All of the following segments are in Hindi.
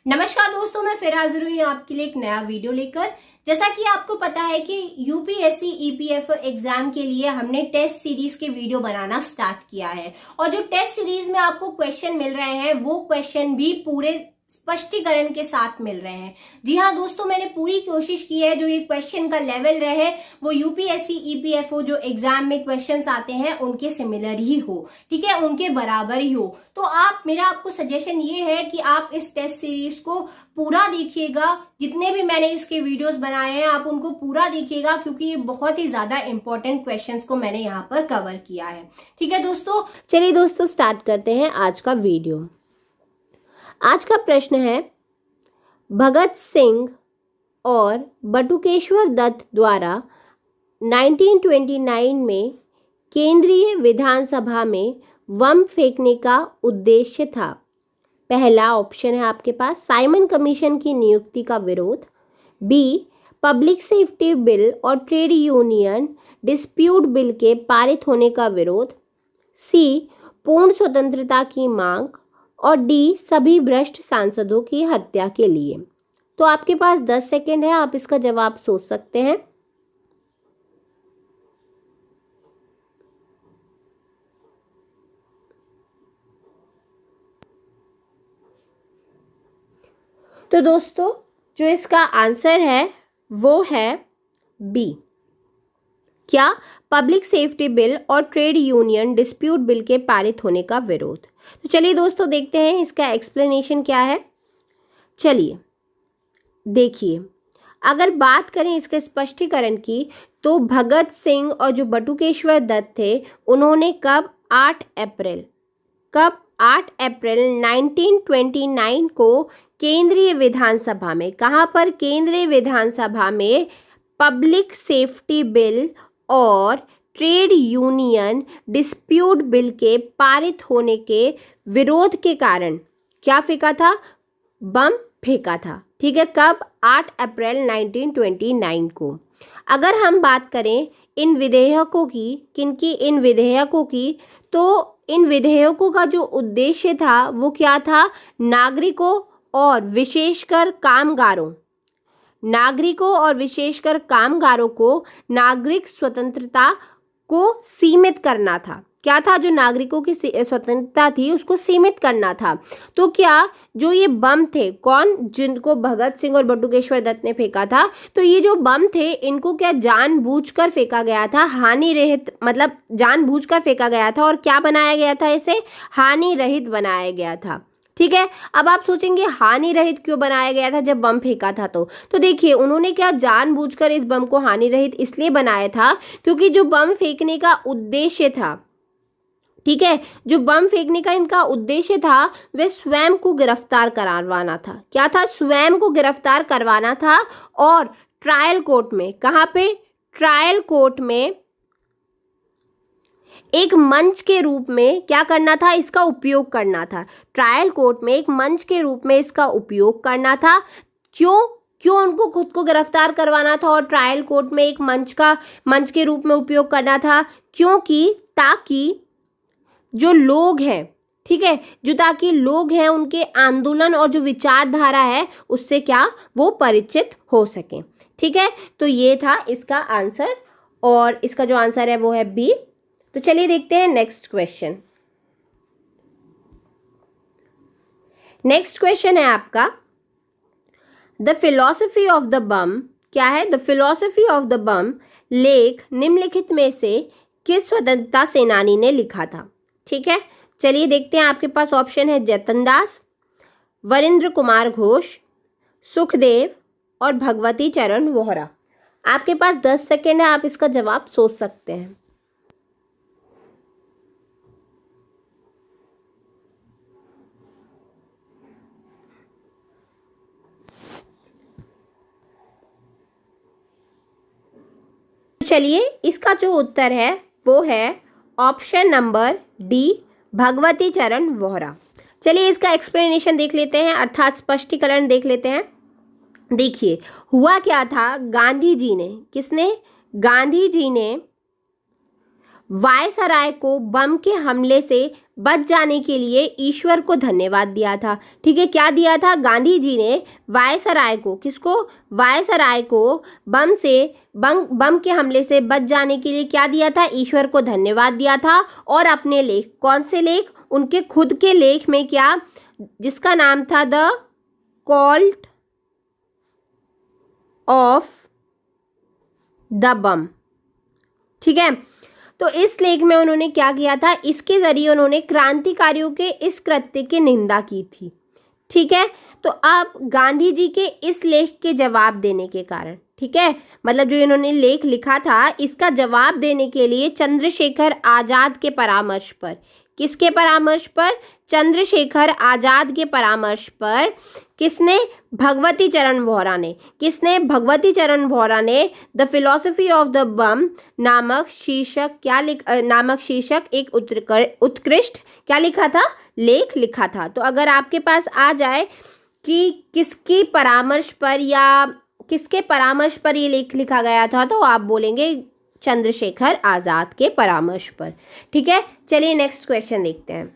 नमस्कार दोस्तों, मैं फिर हाजिर हुई हूँ आपके लिए एक नया वीडियो लेकर। जैसा कि आपको पता है कि यूपीएससी ईपीएफओ एग्जाम के लिए हमने टेस्ट सीरीज के वीडियो बनाना स्टार्ट किया है और जो टेस्ट सीरीज में आपको क्वेश्चन मिल रहे हैं वो क्वेश्चन भी पूरे स्पष्टीकरण के साथ मिल रहे हैं। जी हाँ दोस्तों, मैंने पूरी कोशिश की है जो ये क्वेश्चन का लेवल रहे वो यूपीएससी ईपीएफओ जो एग्जाम में क्वेश्चंस आते हैं उनके सिमिलर ही हो, ठीक है, उनके बराबर ही हो। तो मेरा आपको सजेशन ये है कि आप इस टेस्ट सीरीज को पूरा देखिएगा। जितने भी मैंने इसके वीडियोस बनाए हैं आप उनको पूरा देखिएगा, क्योंकि ये बहुत ही ज्यादा इंपॉर्टेंट क्वेश्चंस को मैंने यहाँ पर कवर किया है। ठीक है दोस्तों, चलिए दोस्तों स्टार्ट करते हैं आज का वीडियो। आज का प्रश्न है, भगत सिंह और बटुकेश्वर दत्त द्वारा 1929 में केंद्रीय विधानसभा में बम फेंकने का उद्देश्य था। पहला ऑप्शन है आपके पास साइमन कमीशन की नियुक्ति का विरोध, बी पब्लिक सेफ्टी बिल और ट्रेड यूनियन डिस्प्यूट बिल के पारित होने का विरोध, सी पूर्ण स्वतंत्रता की मांग और डी सभी भ्रष्ट सांसदों की हत्या के लिए। तो आपके पास 10 सेकेंड है, आप इसका जवाब सोच सकते हैं। तो दोस्तों जो इसका आंसर है वो है बी, क्या पब्लिक सेफ्टी बिल और ट्रेड यूनियन डिस्प्यूट बिल के पारित होने का विरोध। तो चलिए दोस्तों देखते हैं इसका एक्सप्लेनेशन क्या है। चलिए देखिए, अगर बात करें इसके स्पष्टीकरण की तो भगत सिंह और जो बटुकेश्वर दत्त थे उन्होंने कब 8 अप्रैल 1929 को केंद्रीय विधानसभा में, कहाँ पर, केंद्रीय विधानसभा में पब्लिक सेफ्टी बिल और ट्रेड यूनियन डिस्प्यूट बिल के पारित होने के विरोध के कारण क्या फेंका था, बम फेंका था। ठीक है, कब, 8 अप्रैल 1929 को। अगर हम बात करें इन विधेयकों की, किनकी, इन विधेयकों की, तो इन विधेयकों का जो उद्देश्य था वो क्या था, नागरिकों और विशेषकर कामगारों को नागरिक स्वतंत्रता को सीमित करना था। क्या था, जो नागरिकों की स्वतंत्रता थी उसको सीमित करना था। तो क्या जो ये बम थे, कौन, जिनको भगत सिंह और बटुकेश्वर दत्त ने फेंका था, तो ये जो बम थे इनको क्या जानबूझकर फेंका गया था, हानि रहित, मतलब जानबूझकर फेंका गया था। और क्या बनाया गया था, इसे हानि रहित बनाया गया था। ठीक है, अब आप सोचेंगे हानि रहित क्यों बनाया गया था जब बम फेंका था। तो देखिए उन्होंने क्या जानबूझकर इस बम को हानि रहित इसलिए बनाया था क्योंकि जो बम फेंकने का उद्देश्य था, ठीक है, जो बम फेंकने का इनका उद्देश्य था वे स्वयं को गिरफ्तार करवाना था। क्या था, स्वयं को गिरफ्तार करवाना था। और ट्रायल कोर्ट में, कहाँ पे, ट्रायल कोर्ट में एक मंच के रूप में क्या करना था, इसका उपयोग करना था। ट्रायल कोर्ट में एक मंच के रूप में इसका उपयोग करना था। क्यों उनको खुद को गिरफ्तार करवाना था और ट्रायल कोर्ट में एक मंच के रूप में उपयोग करना था, क्योंकि ताकि जो लोग हैं, ठीक है, ताकि लोग हैं उनके आंदोलन और जो विचारधारा है उससे क्या वो परिचित हो सकें। ठीक है, तो ये था इसका आंसर और इसका जो आंसर है वो है बी। तो चलिए देखते हैं नेक्स्ट क्वेश्चन। नेक्स्ट क्वेश्चन है आपका, द फिलॉसफी ऑफ द बम, क्या है, द फिलॉसफी ऑफ द बम लेख निम्नलिखित में से किस स्वतंत्रता सेनानी ने लिखा था। ठीक है, चलिए देखते हैं। आपके पास ऑप्शन है जतन दास, वरिंद्र कुमार घोष, सुखदेव और भगवती चरण वोहरा। आपके पास 10 सेकेंड है, आप इसका जवाब सोच सकते हैं। चलिए इसका जो उत्तर है वो है ऑप्शन नंबर डी, भगवती चरण वोहरा। चलिए इसका एक्सप्लेनेशन देख लेते हैं, अर्थात स्पष्टीकरण देख लेते हैं। देखिए हुआ क्या था, गांधी जी ने वायसराय को बम के हमले से बच जाने के लिए ईश्वर को धन्यवाद दिया था। ठीक है, क्या दिया था? गांधी जी ने वायसराय को, किसको? वायसराय को बम के हमले से बच जाने के लिए क्या दिया था? ईश्वर को धन्यवाद दिया था। और अपने लेख, कौन से लेख? उनके खुद के लेख में क्या, जिसका नाम था द कॉल्ट ऑफ द बम। ठीक है, तो इस लेख में उन्होंने क्या किया था? इसके जरिए उन्होंने क्रांतिकारियों के इस कृत्य की निंदा की थी। ठीक है, तो अब गांधी जी के इस लेख के जवाब देने के कारण, ठीक है, मतलब जो इन्होंने लेख लिखा था इसका जवाब देने के लिए चंद्रशेखर आजाद के परामर्श पर, किसके परामर्श पर? चंद्रशेखर आजाद के परामर्श पर किसने? भगवती चरण वोहरा ने। किसने? भगवती चरण वोहरा ने द फिलॉसफी ऑफ द बम नामक शीर्षक एक उत्कृष्ट क्या लिखा था? लेख लिखा था। तो अगर आपके पास आ जाए कि किसकी परामर्श पर या किसके परामर्श पर ये लेख लिखा गया था, तो आप बोलेंगे चंद्रशेखर आजाद के परामर्श पर। ठीक है, चलिए नेक्स्ट क्वेश्चन देखते हैं।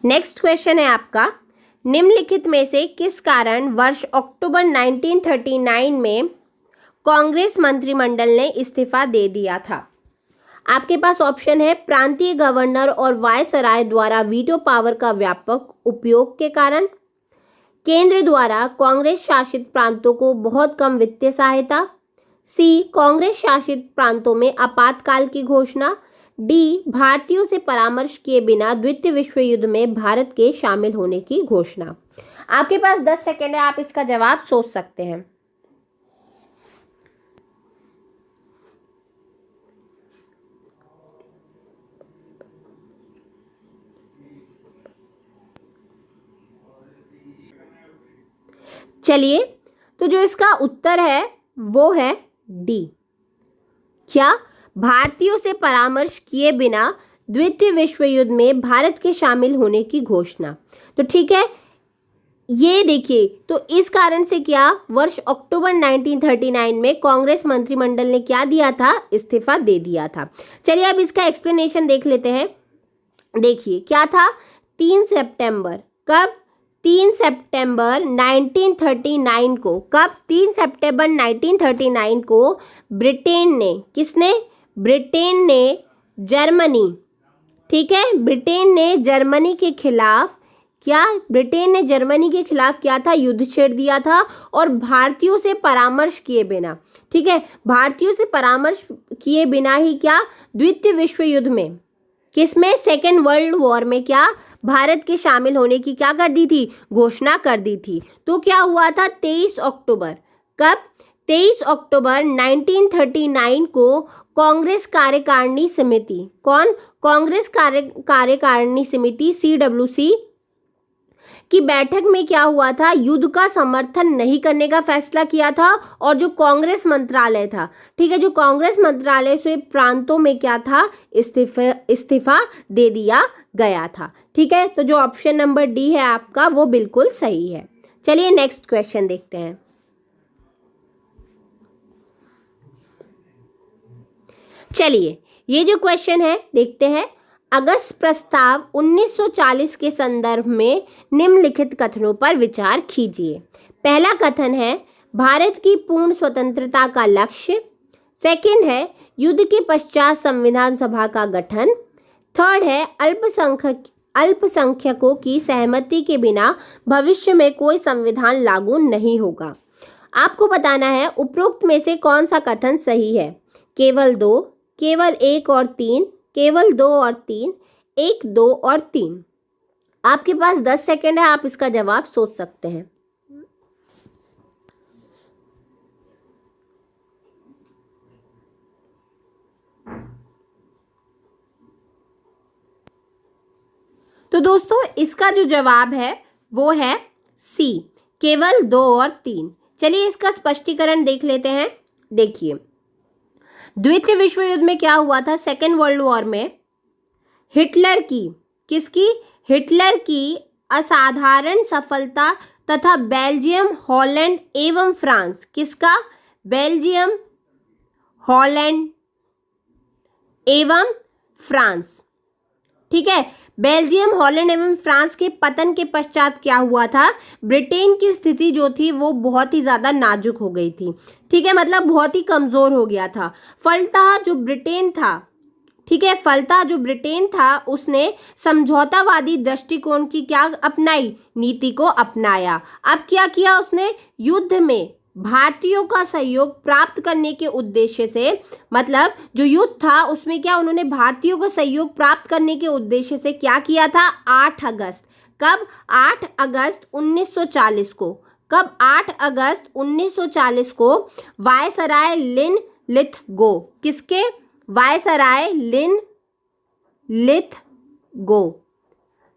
नेक्स्ट क्वेश्चन है आपका, निम्नलिखित में से किस कारण वर्ष अक्टूबर 1939 में कांग्रेस मंत्रिमंडल ने इस्तीफा दे दिया था? आपके पास ऑप्शन है, प्रांतीय गवर्नर और वायसराय द्वारा वीटो पावर का व्यापक उपयोग के कारण, केंद्र द्वारा कांग्रेस शासित प्रांतों को बहुत कम वित्तीय सहायता, सी कांग्रेस शासित प्रांतों में आपातकाल की घोषणा, डी भारतीयों से परामर्श किए बिना द्वितीय विश्व युद्ध में भारत के शामिल होने की घोषणा। आपके पास 10 सेकंड है, आप इसका जवाब सोच सकते हैं। चलिए, तो जो इसका उत्तर है वो है डी। क्या? भारतीयों से परामर्श किए बिना द्वितीय विश्व युद्ध में भारत के शामिल होने की घोषणा। तो ठीक है, ये देखिए, तो इस कारण से क्या, वर्ष अक्टूबर 1939 में कांग्रेस मंत्रिमंडल ने क्या दिया था? इस्तीफा दे दिया था। चलिए अब इसका एक्सप्लेनेशन देख लेते हैं। देखिए क्या था? 3 सितंबर, कब? 3 सितंबर 1939 को, कब? 3 सितंबर 1939 को ब्रिटेन ने, किसने? ब्रिटेन ने जर्मनी, ठीक है, ब्रिटेन ने जर्मनी के खिलाफ क्या, ब्रिटेन ने जर्मनी के खिलाफ क्या था? युद्ध छेड़ दिया था। और भारतीयों से परामर्श किए बिना, ठीक है, भारतीयों से परामर्श किए बिना ही क्या, द्वितीय विश्व युद्ध में, किसमें? सेकेंड वर्ल्ड वॉर में क्या, भारत के शामिल होने की क्या कर दी थी? घोषणा कर दी थी। तो क्या हुआ था? 23 अक्टूबर, कब? 23 अक्टूबर 1939 को कांग्रेस कार्यकारिणी समिति, कौन? कांग्रेस कार्यकारिणी समिति CWC की बैठक में क्या हुआ था? युद्ध का समर्थन नहीं करने का फैसला किया था। और जो कांग्रेस मंत्रालय था, ठीक है, जो कांग्रेस मंत्रालय से प्रांतों में क्या था? इस्तीफा दे दिया गया था। ठीक है, तो जो ऑप्शन नंबर डी है आपका वो बिल्कुल सही है। चलिए नेक्स्ट क्वेश्चन देखते हैं। चलिए ये जो क्वेश्चन है देखते हैं। अगस्त प्रस्ताव 1940 के संदर्भ में निम्नलिखित कथनों पर विचार कीजिए। पहला कथन है भारत की पूर्ण स्वतंत्रता का लक्ष्य। सेकंड है युद्ध के पश्चात संविधान सभा का गठन। थर्ड है अल्पसंख्यकों की सहमति के बिना भविष्य में कोई संविधान लागू नहीं होगा। आपको बताना है उपरोक्त में से कौन सा कथन सही है। केवल दो, केवल एक और तीन, केवल दो और तीन, एक, दो और तीन। आपके पास 10 सेकंड है, आप इसका जवाब सोच सकते हैं। तो दोस्तों इसका जो जवाब है वो है सी, केवल दो और तीन। चलिए इसका स्पष्टीकरण देख लेते हैं। देखिए द्वितीय विश्व युद्ध में क्या हुआ था? सेकेंड वर्ल्ड वॉर में हिटलर की, किसकी? हिटलर की असाधारण सफलता तथा बेल्जियम, हॉलैंड एवं फ्रांस, किसका? बेल्जियम, हॉलैंड एवं फ्रांस। ठीक है, बेल्जियम, हॉलैंड एवं फ्रांस के पतन के पश्चात क्या हुआ था, ब्रिटेन की स्थिति जो थी वो बहुत ही ज्यादा नाजुक हो गई थी। ठीक है, मतलब बहुत ही कमजोर हो गया था। फलतः जो ब्रिटेन था, ठीक है, फलतः जो ब्रिटेन था उसने समझौतावादी दृष्टिकोण की क्या अपनाई, नीति को अपनाया। अब क्या किया उसने, युद्ध में भारतीयों का सहयोग प्राप्त करने के उद्देश्य से, मतलब जो युद्ध था उसमें क्या उन्होंने भारतीयों का सहयोग प्राप्त करने के उद्देश्य से क्या किया था, 8 अगस्त, कब, 8 अगस्त 1940 को, कब, 8 अगस्त 1940 को वायसराय लिनलिथगो, किसके, वायसराय लिनलिथगो,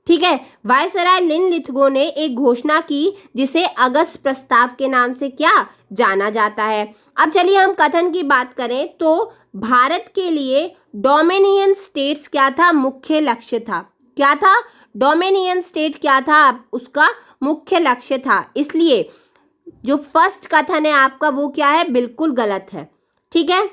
ठीक है, वायसराय लिनलिथगो ने एक घोषणा की जिसे अगस्त प्रस्ताव के नाम से क्या जाना जाता है। अब चलिए हम कथन की बात करें तो भारत के लिए डोमिनियन स्टेट्स क्या था, मुख्य लक्ष्य था। क्या था, डोमिनियन स्टेट क्या था, उसका मुख्य लक्ष्य था। इसलिए जो फर्स्ट कथन है आपका वो क्या है, बिल्कुल गलत है। ठीक है,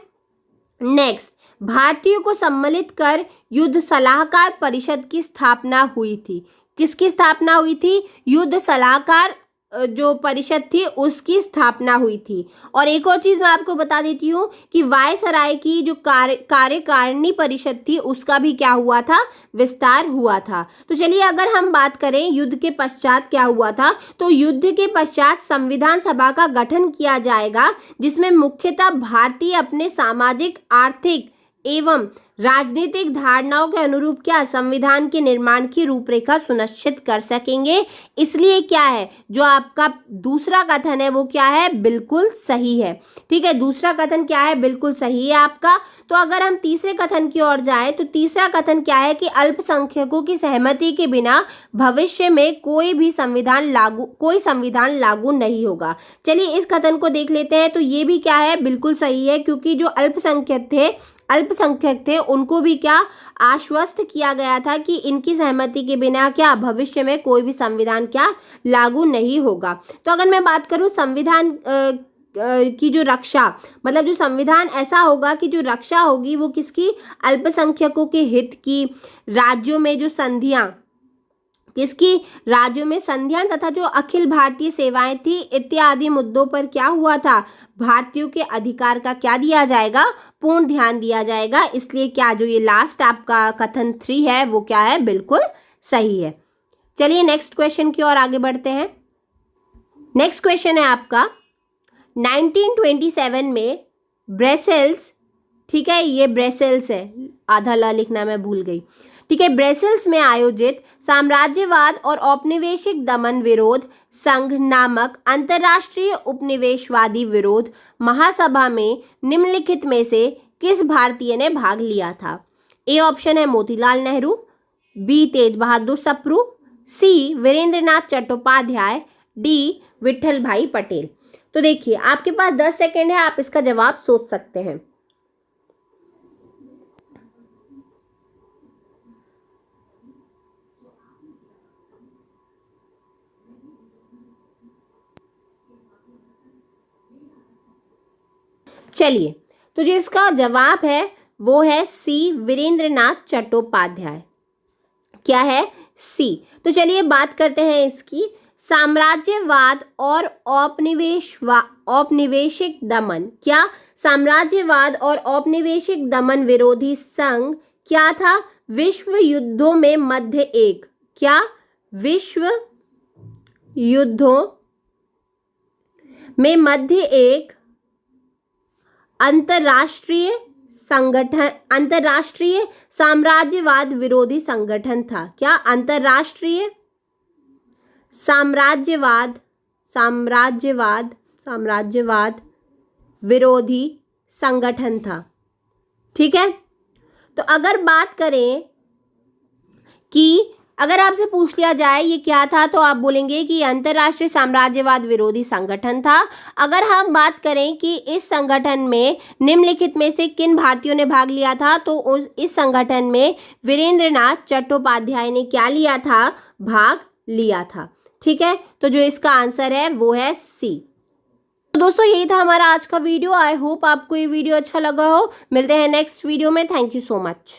नेक्स्ट, भारतीयों को सम्मिलित कर युद्ध सलाहकार परिषद की स्थापना हुई थी। किसकी स्थापना हुई थी, युद्ध सलाहकार जो परिषद थी उसकी स्थापना हुई थी। और एक और चीज मैं आपको बता देती हूँ कि वायसराय की जो कार्यकारिणी परिषद थी उसका भी क्या हुआ था, विस्तार हुआ था। तो चलिए अगर हम बात करें युद्ध के पश्चात क्या हुआ था, तो युद्ध के पश्चात संविधान सभा का गठन किया जाएगा जिसमें मुख्यतः भारतीय अपने सामाजिक, आर्थिक एवं राजनीतिक धारणाओं के अनुरूप क्या संविधान के निर्माण की रूपरेखा सुनिश्चित कर सकेंगे। इसलिए क्या है, जो आपका दूसरा कथन है वो क्या है, बिल्कुल सही है। ठीक है, दूसरा कथन क्या है, बिल्कुल सही है आपका। तो अगर हम तीसरे कथन की ओर जाएं तो तीसरा कथन क्या है कि अल्पसंख्यकों की सहमति के बिना भविष्य में कोई संविधान लागू नहीं होगा। चलिए इस कथन को देख लेते हैं। तो ये भी क्या है, बिल्कुल सही है, क्योंकि जो अल्पसंख्यक थे उनको भी क्या आश्वस्त किया गया था कि इनकी सहमति के बिना क्या भविष्य में कोई भी संविधान क्या लागू नहीं होगा। तो अगर मैं बात करूं संविधान की जो रक्षा, मतलब जो संविधान ऐसा होगा कि जो रक्षा होगी वो किसकी, अल्पसंख्यकों के हित की, राज्यों में जो संधियां, किसकी, राज्यों में संधियां तथा जो अखिल भारतीय सेवाएं थी इत्यादि मुद्दों पर क्या हुआ था, भारतीयों के अधिकार का क्या दिया जाएगा, पूर्ण ध्यान दिया जाएगा। इसलिए क्या जो ये लास्ट आपका कथन 3 है वो क्या है, बिल्कुल सही है। चलिए नेक्स्ट क्वेश्चन की ओर आगे बढ़ते हैं। नेक्स्ट क्वेश्चन है आपका 1927 में ब्रसेल्स, ठीक है, ये ब्रसेल्स है, आधा ला लिखना मैं भूल गई। ठीक है, ब्रसेल्स में आयोजित साम्राज्यवाद और औपनिवेशिक दमन विरोध संघ नामक अंतर्राष्ट्रीय उपनिवेशवादी विरोध महासभा में निम्नलिखित में से किस भारतीय ने भाग लिया था। ए ऑप्शन है मोतीलाल नेहरू, बी तेज बहादुर सप्रू, सी वीरेंद्रनाथ चट्टोपाध्याय, डी विठल भाई पटेल। तो देखिए आपके पास 10 सेकेंड है, आप इसका जवाब सोच सकते हैं। चलिए, तो जो इसका जवाब है वो है सी वीरेंद्रनाथ चट्टोपाध्याय। क्या है, सी। तो चलिए बात करते हैं इसकी, साम्राज्यवाद और औपनिवेशिक दमन, क्या साम्राज्यवाद और औपनिवेशिक दमन विरोधी संघ क्या था, विश्व युद्धों में मध्य एक, क्या विश्व युद्धों में मध्य एक अंतरराष्ट्रीय साम्राज्यवाद विरोधी संगठन था। क्या अंतरराष्ट्रीय साम्राज्यवाद विरोधी संगठन था। ठीक है, तो अगर बात करें कि अगर आपसे पूछ लिया जाए ये क्या था तो आप बोलेंगे कि अंतरराष्ट्रीय साम्राज्यवाद विरोधी संगठन था। अगर हम बात करें कि इस संगठन में निम्नलिखित में से किन भारतीयों ने भाग लिया था, तो इस संगठन में वीरेंद्रनाथ चट्टोपाध्याय ने क्या लिया था, भाग लिया था। ठीक है, तो जो इसका आंसर है वो है सी। तो दोस्तों यही था हमारा आज का वीडियो। आई होप आपको ये वीडियो अच्छा लगा हो। मिलते हैं नेक्स्ट वीडियो में। Thank you so much.